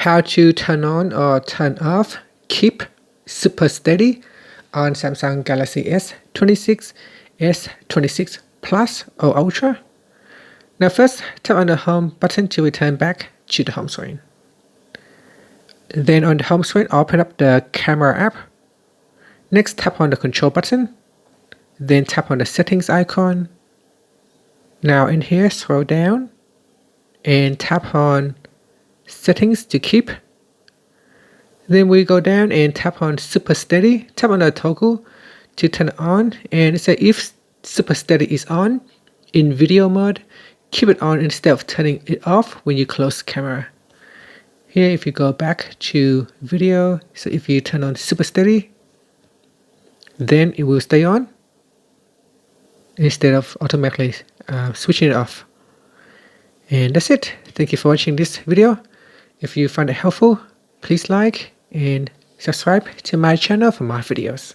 How to turn on or turn off keep super steady on Samsung Galaxy S26, S26 Plus or Ultra. Now first, tap on the home button to return back to the home screen. Then on the home screen, open up the camera app. Next, tap on the control button. Then tap on the settings icon. Now in here, scroll down and tap on settings to keep. Then we go down and tap on super steady. Tap on the toggle to turn it on, and it says if super steady is on in video mode, keep it on instead of turning it off when you close the camera. Here, if you go back to video, so if you turn on super steady, then it will stay on instead of automatically switching it off. And that's it. Thank you for watching this video. If you find it helpful, please like and subscribe to my channel for more videos.